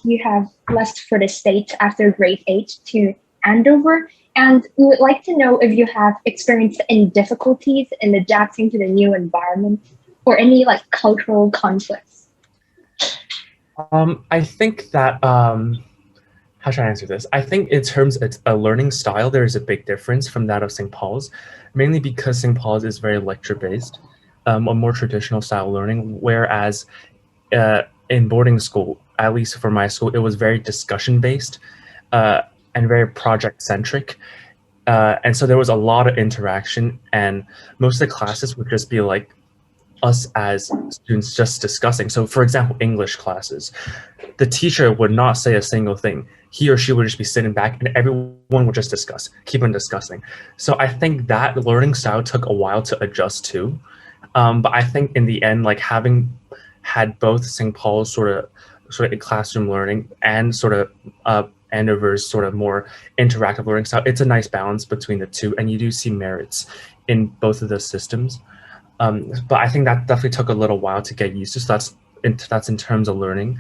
you have left for the States after grade 8 to Andover, and we would like to know if you have experienced any difficulties in adapting to the new environment or any like cultural conflicts. I think that how should I answer this? I think in terms of a learning style, there is a big difference from that of St. Paul's, mainly because St. Paul's is very lecture based, a more traditional style learning, whereas in boarding school, at least for my school, it was very discussion based uh, and very project centric. And so there was a lot of interaction, and most of the classes would just be like us as students just discussing. So, for example, English classes, the teacher would not say a single thing. He or she would just be sitting back and everyone would just discuss, keep on discussing. So I think that learning style took a while to adjust to. But I think in the end, like having had both St. Paul's sort of classroom learning and sort of Andover's sort of more interactive learning style, it's a nice balance between the two, and you do see merits in both of those systems. But I think that definitely took a little while to get used to. So that's in terms of learning.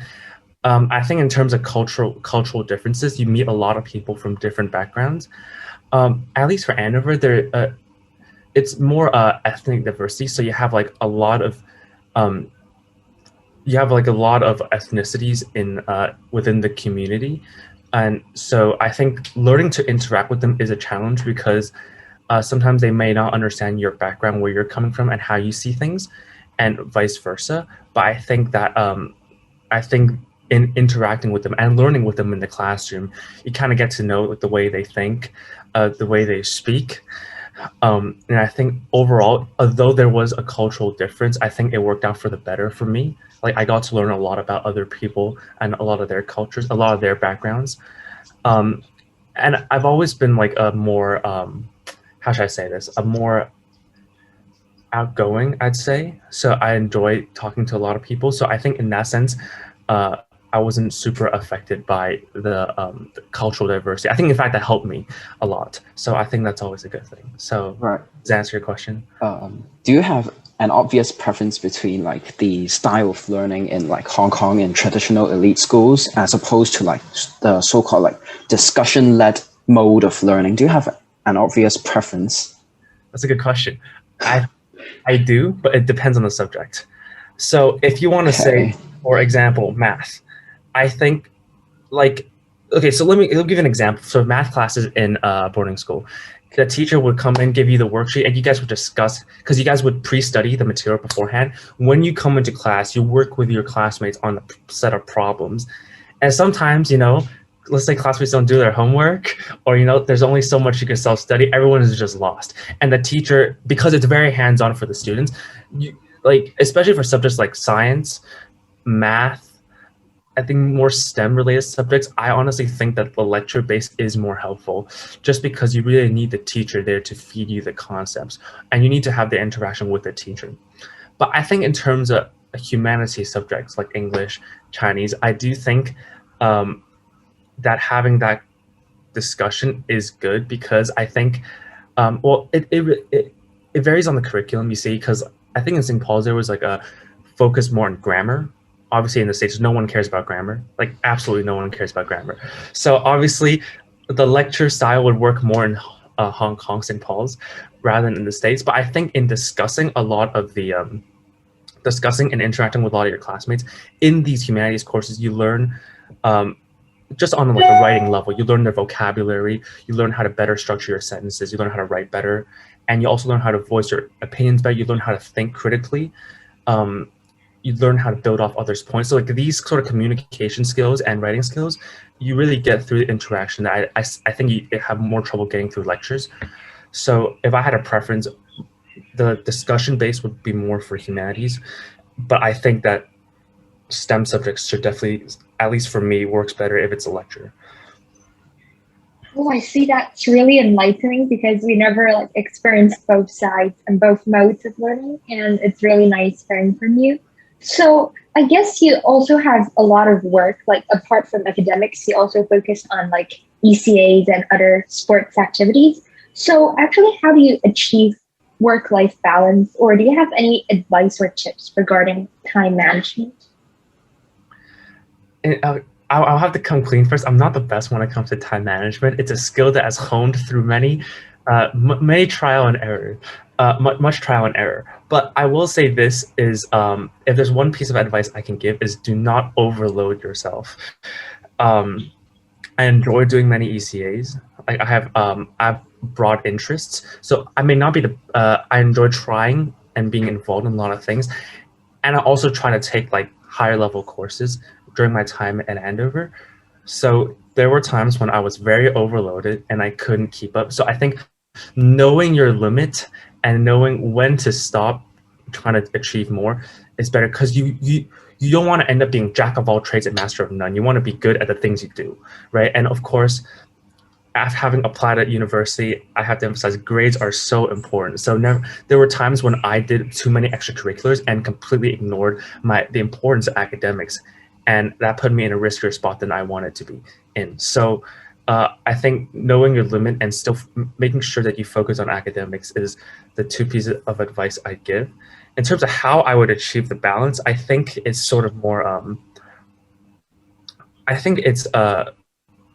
I think in terms of cultural differences, you meet a lot of people from different backgrounds. At least for Andover, it's more ethnic diversity. So um, you have like a lot of ethnicities in within the community, and so I think learning to interact with them is a challenge because sometimes they may not understand your background, where you're coming from, and how you see things, and vice versa. But I think in interacting with them and learning with them in the classroom, you kind of get to know like the way they think, the way they speak. And I think overall, although there was a cultural difference, I think it worked out for the better for me. Like I got to learn a lot about other people and a lot of their cultures, a lot of their backgrounds. Um, and I've always been like a more, how should I say this? A more outgoing, I'd say. So I enjoy talking to a lot of people. So I think in that sense, uh, I wasn't super affected by the cultural diversity. I think in fact that helped me a lot. So I think that's always a good thing. So Right. does that answer your question? Do you have an obvious preference between like the style of learning in like Hong Kong and traditional elite schools as opposed to like the so-called like discussion-led mode of learning? Do you have an obvious preference? That's a good question. I I do, but it depends on the subject. So if you want to say, Okay. for example, math, I think like okay, so let me give you an example. So math classes in boarding school, the teacher would come and give you the worksheet, and you guys would discuss because you guys would pre-study the material beforehand. When you come into class, you work with your classmates on a set of problems, and sometimes let's say classmates don't do their homework, or there's only so much you can self-study. Everyone is just lost, and the teacher, because it's very hands-on for the students, you like especially for subjects like science, math, I think more STEM related subjects, I honestly think that the lecture base is more helpful just because you really need the teacher there to feed you the concepts, and you need to have the interaction with the teacher. But I think in terms of humanities subjects like English, Chinese, I do think um, that having that discussion is good because I think, well, it varies on the curriculum, you see, because I think in St. Paul's there was like a focus more on grammar. Obviously, in the States, no one cares about grammar. Like, absolutely no one cares about grammar. So, obviously, the lecture style would work more in Hong Kong, St. Paul's, rather than in the States. But I think in discussing a lot of the discussing and interacting with a lot of your classmates in these humanities courses, you learn um, just on like a writing level, you learn their vocabulary, you learn how to better structure your sentences, you learn how to write better, and you also learn how to voice your opinions better. You learn how to think critically. Um, you learn how to build off others' points. So like these sort of communication skills and writing skills, you really get through the interaction that I think you have more trouble getting through lectures. So if I had a preference, the discussion base would be more for humanities, but I think that STEM subjects should definitely, at least for me, works better if it's a lecture. Oh, I see. That's really enlightening because we never like experienced both sides and both modes of learning, and it's really nice hearing from you. So I guess you also have a lot of work, like apart from academics, you also focus on like ECAs and other sports activities. So actually, how do you achieve work-life balance, or do you have any advice or tips regarding time management? And I'll have to come clean first. I'm not the best when it comes to time management. It's a skill that has honed through many trial and error, much trial and error. But I will say this is, if there's one piece of advice I can give is do not overload yourself. Um, I enjoy doing many ECAs. I have broad interests, so I may not be I enjoy trying and being involved in a lot of things, and I also try to take like higher level courses during my time at Andover. So there were times when I was very overloaded and I couldn't keep up. So I think knowing your limit and knowing when to stop trying to achieve more is better, because you don't want to end up being jack of all trades and master of none. You want to be good at the things you do, right? And of course, after having applied at university, I have to emphasize grades are so important. So there were times when I did too many extracurriculars and completely ignored the importance of academics, and that put me in a riskier spot than I wanted to be in. So I think knowing your limit and still making sure that you focus on academics is the two pieces of advice I give. In terms of how I would achieve the balance, I think it's sort of more, I think it's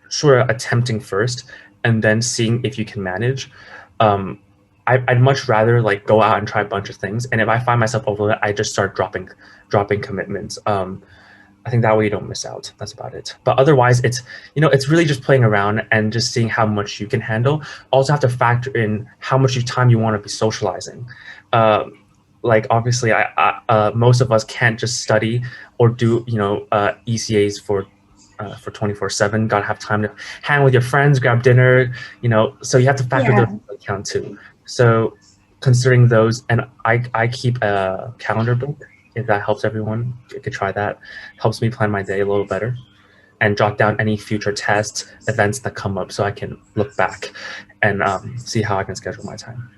sort of attempting first and then seeing if you can manage. I'd much rather like go out and try a bunch of things, and if I find myself overloaded, I just start dropping commitments. I think that way you don't miss out. That's about it. But otherwise, it's really just playing around and just seeing how much you can handle. Also have to factor in how much time you want to be socializing. Like obviously, most of us can't just study or do ECAs for 24/7. Gotta have time to hang with your friends, grab dinner. So you have to factor those into account too. So considering those, and I keep a calendar book. If that helps everyone, you could try that. Helps me plan my day a little better and jot down any future tests, events that come up so I can look back and see how I can schedule my time.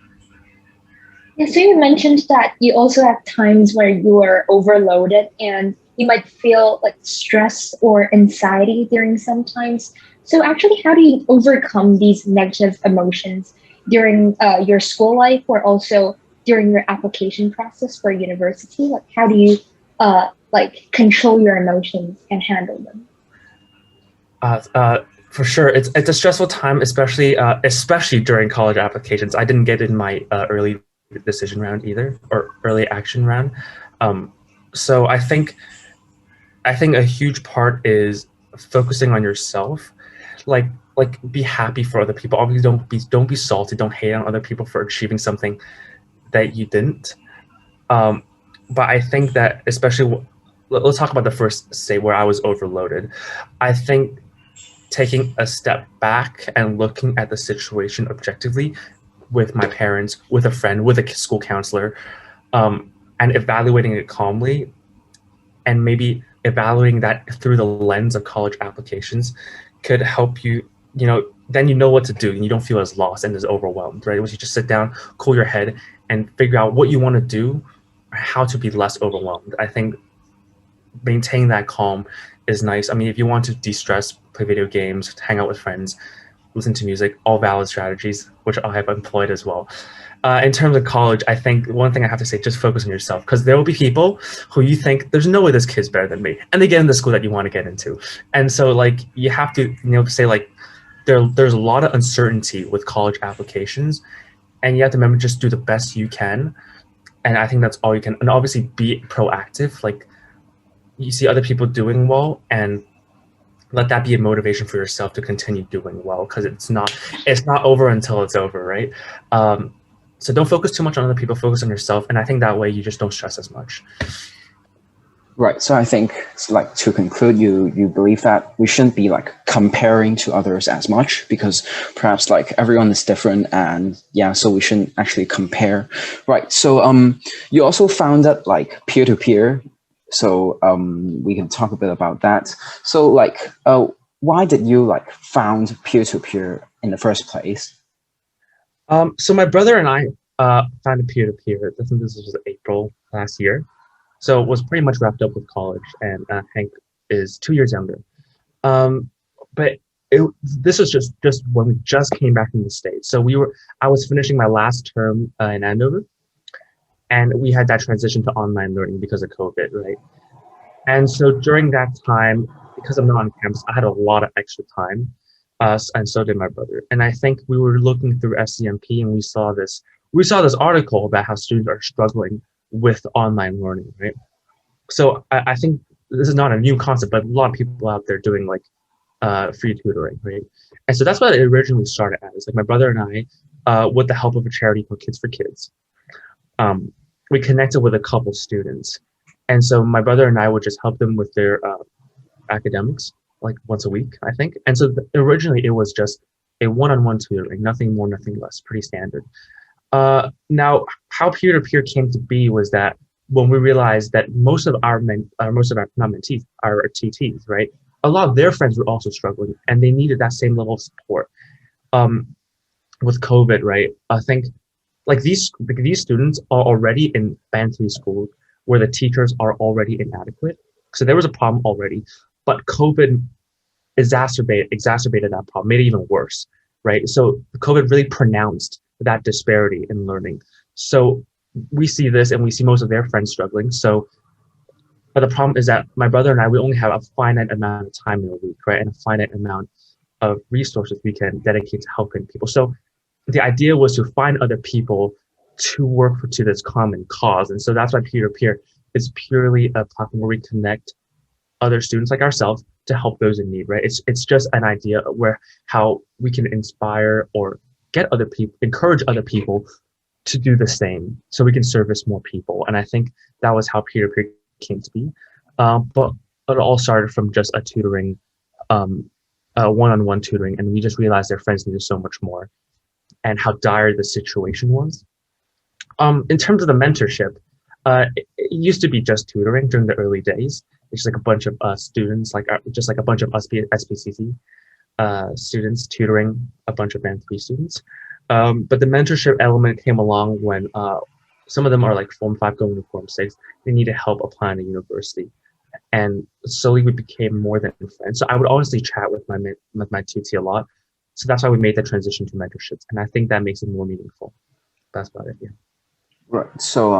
Yeah, so you mentioned that you also have times where you are overloaded and you might feel like stress or anxiety during some times. So actually, how do you overcome these negative emotions during your school life or also during your application process for university? Like, how do you control your emotions and handle them? For sure, it's a stressful time, especially during college applications. I didn't get in my early decision round either, or early action round. So I think a huge part is focusing on yourself. Like be happy for other people. Obviously, don't be salty. Don't hate on other people for achieving something that you didn't. But I think that especially, let's talk about the first state where I was overloaded. I think taking a step back and looking at the situation objectively with my parents, with a friend, with a school counselor, and evaluating it calmly, and maybe evaluating that through the lens of college applications could help you, then you know what to do and you don't feel as lost and as overwhelmed, right? Once you just sit down, cool your head, and figure out what you want to do, or how to be less overwhelmed. I think maintaining that calm is nice. I mean, if you want to de-stress, play video games, hang out with friends, listen to music, all valid strategies, which I have employed as well. In terms of college, I think one thing I have to say, just focus on yourself, because there will be people who you think there's no way this kid's better than me, and they get in the school that you want to get into. And so like you have to say like there's a lot of uncertainty with college applications, and you have to remember just do the best you can. And I think that's all you can. And obviously be proactive. Like you see other people doing well, and let that be a motivation for yourself to continue doing well, because it's not over until it's over, right? So don't focus too much on other people, focus on yourself. And I think that way you just don't stress as much. Right. So I think like to conclude, you believe that we shouldn't be like comparing to others as much, because perhaps like everyone is different, and so we shouldn't actually compare. Right. So you also found that like peer-to-peer. So we can talk a bit about that. So like why did you like found peer-to-peer in the first place? So my brother and I found a peer-to-peer. I think this was April last year. So it was pretty much wrapped up with college, and Hank is 2 years younger. But this was just when we just came back from the States. So I was finishing my last term in Andover, and we had that transition to online learning because of COVID, right? And so during that time, because I'm not on campus, I had a lot of extra time, and so did my brother. And I think we were looking through SCMP, and we saw this article about how students are struggling with online learning, right? So I think this is not a new concept, but a lot of people out there doing like free tutoring, right? And so that's what it originally started as. Like my brother and I, with the help of a charity called Kids for Kids, we connected with a couple students. And so my brother and I would just help them with their academics like once a week, I think. And so originally it was just a one-on-one tutoring, nothing more, nothing less, pretty standard. Now, how peer-to-peer came to be was that when we realized that most of our not mentees, our TTs, right? A lot of their friends were also struggling, and they needed that same level of support. With COVID, right? I think like these students are already in Band 3 school where the teachers are already inadequate. So there was a problem already, but COVID exacerbated that problem, made it even worse, right? So COVID really pronounced that disparity in learning. So we see this and we see most of their friends struggling. So, but the problem is that my brother and I, we only have a finite amount of time in a week, right? And a finite amount of resources we can dedicate to helping people. So the idea was to find other people to work to this common cause. And so that's why peer-to-peer is purely a platform where we connect other students like ourselves to help those in need, right? It's just an idea where how we can inspire or get other people, encourage other people to do the same so we can service more people. And I think that was how peer-to-peer came to be. But it all started from just a tutoring, one-on-one tutoring, and we just realized their friends needed so much more and how dire the situation was. In terms of the mentorship, it used to be just tutoring during the early days. It's like a bunch of students, just like a bunch of SPCC students tutoring a bunch of Band 3 students. But the mentorship element came along when some of them are like Form 5 going to Form 6. They needed help applying to university. And slowly we became more than friends. So I would honestly chat with my TT a lot. So that's why we made the transition to mentorships. And I think that makes it more meaningful. That's about it, yeah. Right. So,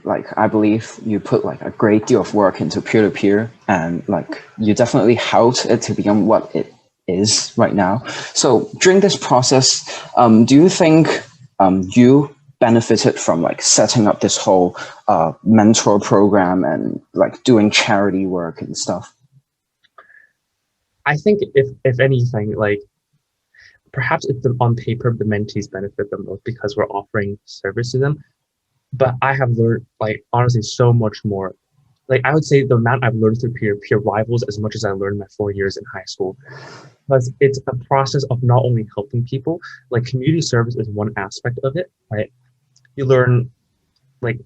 like, I believe you put like a great deal of work into peer-to-peer, and like you definitely helped it to become what it is right now. So during this process, do you think you benefited from like setting up this whole mentor program and like doing charity work and stuff? I think if anything, like perhaps it's on paper the mentees benefit the most because we're offering service to them. But I have learned, like, honestly, so much more. Like, I would say the amount I've learned through peer-to-peer rivals as much as I learned my 4 years in high school. Because it's a process of not only helping people, like community service is one aspect of it, right? You learn, like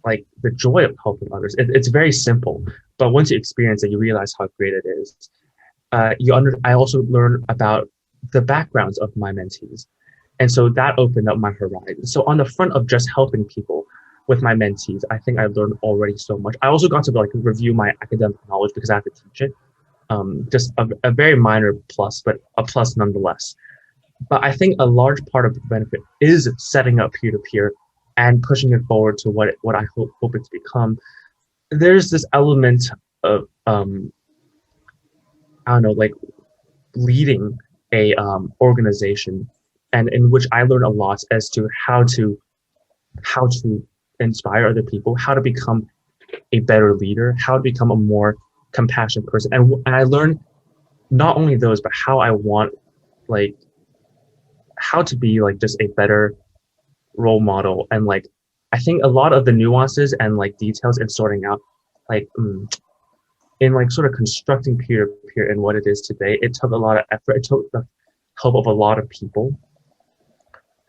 the joy of helping others. It's very simple, but once you experience it, you realize how great it is. I also learned about the backgrounds of my mentees. And so that opened up my horizon. So on the front of just helping people with my mentees, I think I learned already so much. I also got to like review my academic knowledge because I have to teach it. Just a very minor plus, but a plus nonetheless. But I think a large part of the benefit is setting up peer-to-peer and pushing it forward to what I hope it to become. There's this element of, I don't know, like leading a organization, and in which I learned a lot as to how to inspire other people, how to become a better leader, how to become a more compassionate person. And I learned not only those, but how I want, like, how to be like just a better role model. And like, I think a lot of the nuances and like details in sorting out, like, in like sort of constructing peer-to-peer and what it is today, it took a lot of effort. It took the help of a lot of people.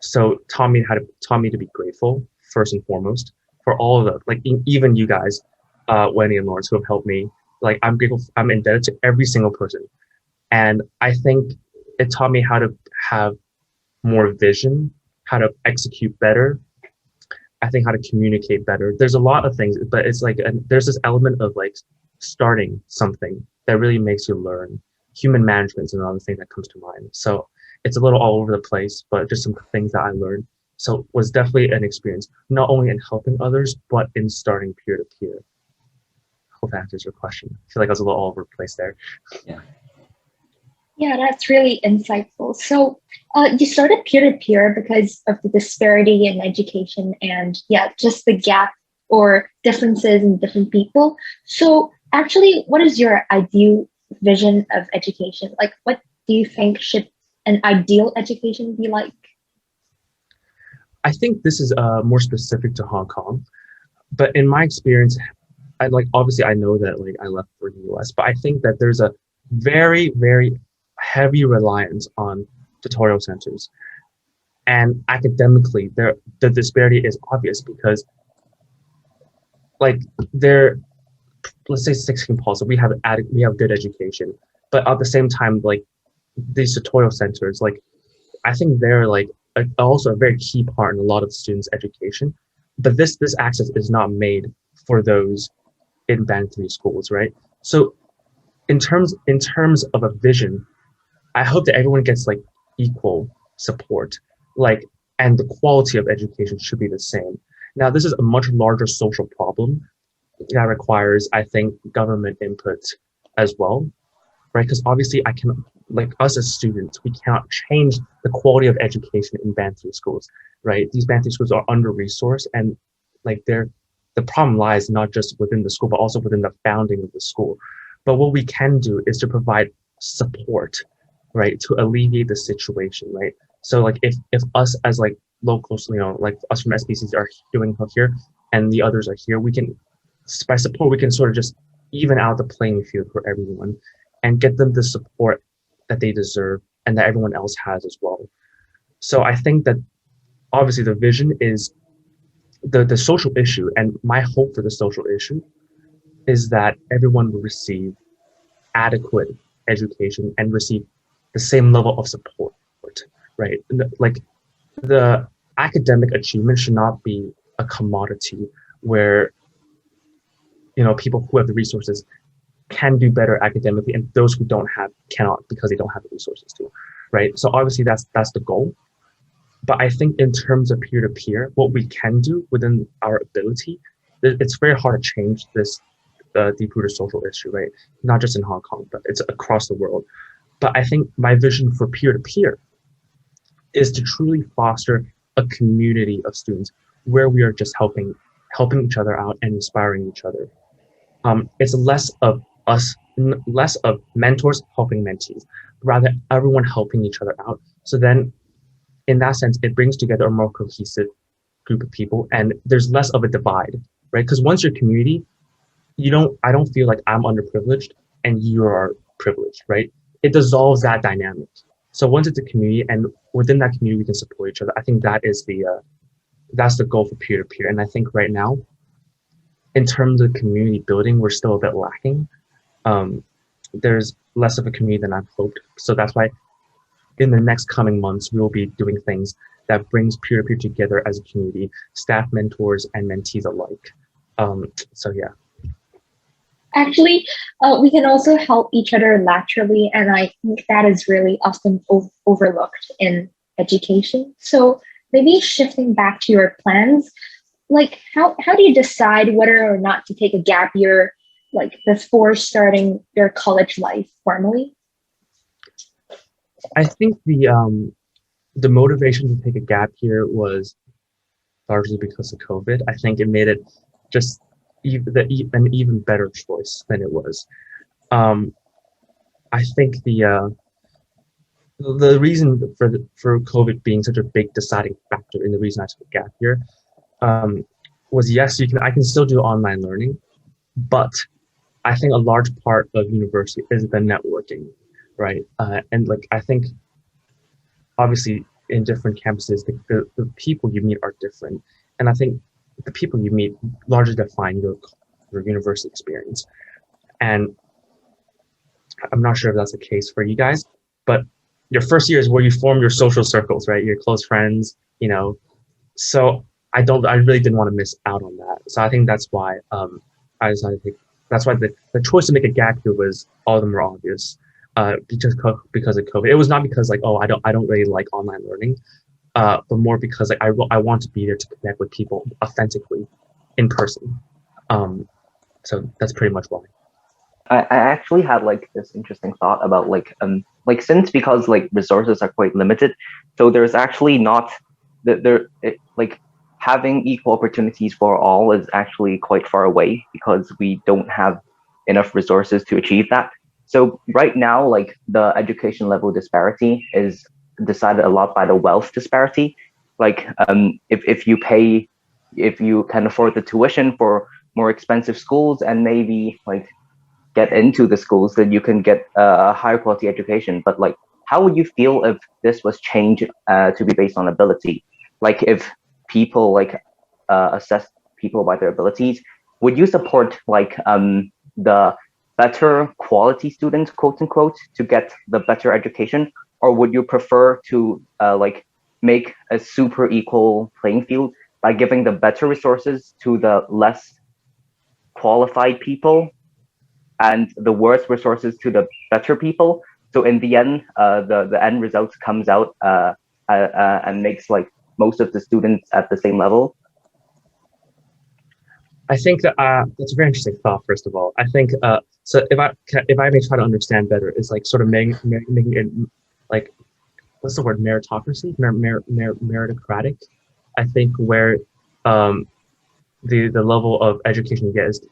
So taught me to be grateful first and foremost for all of the, like, even you guys, Wendy and Lawrence, who have helped me. Like, I'm grateful. I'm indebted to every single person, and I think it taught me how to have more vision, how to execute better. I think how to communicate better. There's a lot of things, but it's like there's this element of like starting something that really makes you learn. Human management is another thing that comes to mind. So it's a little all over the place, but just some things that I learned. So it was definitely an experience, not only in helping others, but in starting peer-to-peer. hope that answers your question. I feel like I was a little all over the place there. Yeah, that's really insightful. So you started peer-to-peer because of the disparity in education and yeah, just the gap or differences in different people. So actually, what is your ideal vision of education? Like, what do you think should an ideal education be like? I think this is more specific to Hong Kong, but in my experience, I like obviously I know that like I left for the US, but I think that there's a very, very heavy reliance on tutorial centers. And academically, the disparity is obvious because like they're, let's say 16 Paul, so we have good education, but at the same time, like these tutorial centers, like I think they're like also a very key part in a lot of students' education. But this access is not made for those in Band 3 schools, right? So in terms of a vision, I hope that everyone gets like equal support, like, and the quality of education should be the same. Now, this is a much larger social problem that requires, I think, government input as well, right? Because obviously I can, like us as students, we cannot change the quality of education in Band 3 schools, right? These Band 3 schools are under-resourced and like the problem lies not just within the school, but also within the founding of the school. But what we can do is to provide support, right, to alleviate the situation, right? So like if us as like locals, you know, like us from SBCs are doing here and the others are here, we can, by support, we can sort of just even out the playing field for everyone and get them the support that they deserve and that everyone else has as well. So I think that obviously the vision is the social issue, and my hope for the social issue is that everyone will receive adequate education and receive the same level of support, right? Like the academic achievement should not be a commodity where, you know, people who have the resources can do better academically and those who don't have cannot because they don't have the resources to, right? So obviously that's the goal. But I think in terms of peer-to-peer, what we can do within our ability, it's very hard to change this deep-rooted social issue, right? Not just in Hong Kong, but it's across the world. But I think my vision for peer-to-peer is to truly foster a community of students where we are just helping each other out and inspiring each other. It's less of mentors helping mentees, rather everyone helping each other out. So then in that sense, it brings together a more cohesive group of people and there's less of a divide, right? Because once you're community, I don't feel like I'm underprivileged and you are privileged, right? It dissolves that dynamic. So once it's a community and within that community, we can support each other. I think that is that's the goal for peer-to-peer. And I think right now, in terms of community building, we're still a bit lacking. There's less of a community than I've hoped. So that's why in the next coming months, we will be doing things that brings peer-to-peer together as a community, staff, mentors, and mentees alike. So yeah. Actually, we can also help each other laterally, and I think that is really often overlooked in education. So maybe shifting back to your plans, like how do you decide whether or not to take a gap year, like before starting your college life formally? I think the motivation to take a gap year was largely because of COVID. I think it made it just an even better choice than it was. I think the reason for COVID being such a big deciding factor in the reason I took a gap year was yes, I can still do online learning, but I think a large part of university is the networking, right? And like I think obviously in different campuses, the people you meet are different, and I think the people you meet largely define your university experience. And I'm not sure if that's the case for you guys, but your first year is where you form your social circles, right? Your close friends, you know. So I really didn't want to miss out on that. So I think that's why I decided to that's why the choice to make a gap year was all the more obvious because of COVID. It was not because like, oh, I don't really like online learning. But more because like I want to be there to connect with people authentically in person. So that's pretty much why. I actually had like this interesting thought about like since because like resources are quite limited, so there's actually not like having equal opportunities for all is actually quite far away because we don't have enough resources to achieve that. So right now, like the education level disparity is decided a lot by the wealth disparity. Like if you can afford the tuition for more expensive schools and maybe like get into the schools, then you can get a higher quality education. But like, how would you feel if this was changed to be based on ability? Like if people like assess people by their abilities, would you support like the better quality students, quote unquote, to get the better education, or would you prefer to like make a super equal playing field by giving the better resources to the less qualified people and the worse resources to the better people? So in the end, the end results comes out and makes like most of the students at the same level. I think that that's a very interesting thought. First of all, I think so. If I may try to understand better, is like sort of making it like, what's the word, meritocracy, meritocratic. I think where the level of education you get is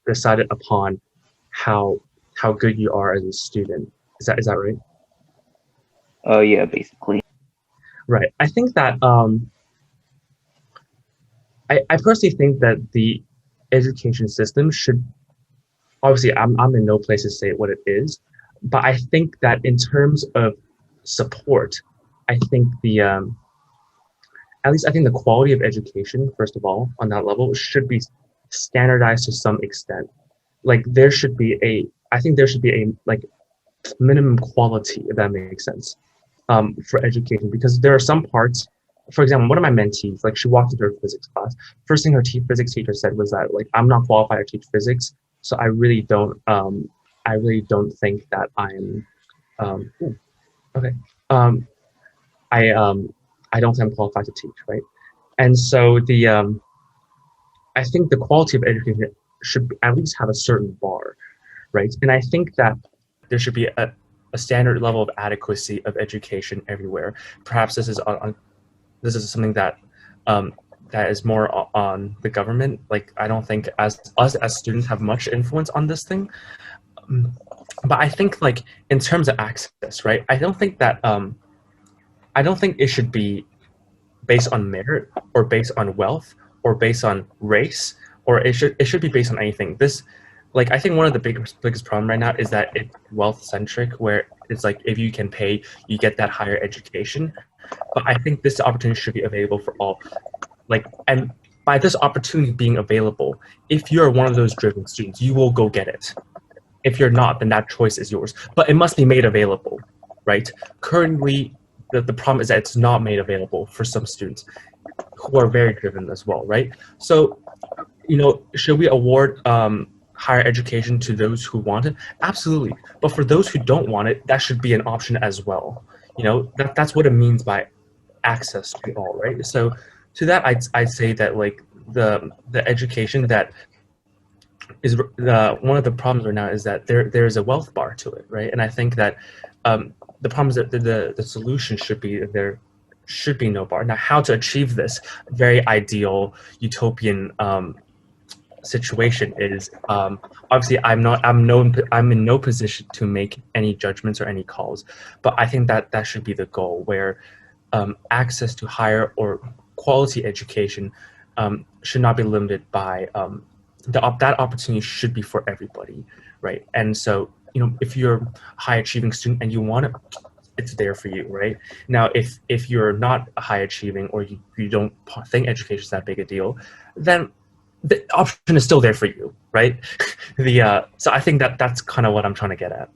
decided upon how good you are as a student. Is that right? Oh yeah, basically. Right. I think that I personally think that the education system should, obviously I'm in no place to say what it is, but I think that in terms of support, I think the at least I think the quality of education, first of all, on that level should be standardized to some extent. Like there should be I think there should be a like minimum quality, if that makes sense, for education, because there are some parts. For example, one of my mentees, like she walked into her physics class. First thing her physics teacher said was that like, I'm not qualified to teach physics, so I really don't think that I'm okay. I don't think I'm qualified to teach, right? And so I think the quality of education should at least have a certain bar, right? And I think that there should be a standard level of adequacy of education everywhere. Perhaps this is something that that is more on the government. Like I don't think as students have much influence on this thing. But I think like in terms of access, right? I don't think it should be based on merit or based on wealth or based on race, or it should be based on anything. This, like, I think one of the biggest problem right now is that it's wealth centric, where it's like if you can pay, you get that higher education. But I think this opportunity should be available for all. Like, and by this opportunity being available, if you're one of those driven students, you will go get it. If you're not, then that choice is yours. But it must be made available, right? Currently, the problem is that it's not made available for some students who are very driven as well, right? So, should we award higher education to those who want it? Absolutely. But for those who don't want it, that should be an option as well. That's what it means by access to all, right? So to that, I'd say that like the education that is one of the problems right now is that there is a wealth bar to it, right? And I think that the problem is that the solution should be there should be no bar. Now, how to achieve this very ideal utopian situation is obviously I'm in no position to make any judgments or any calls, but I think that should be the goal, where access to higher or quality education should not be limited by that opportunity should be for everybody, right? And so if you're a high achieving student and you want it, it's there for you, right? Now, if you're not high achieving, or you don't think education is that big a deal, then the option is still there for you, right? So I think that's kind of what I'm trying to get at.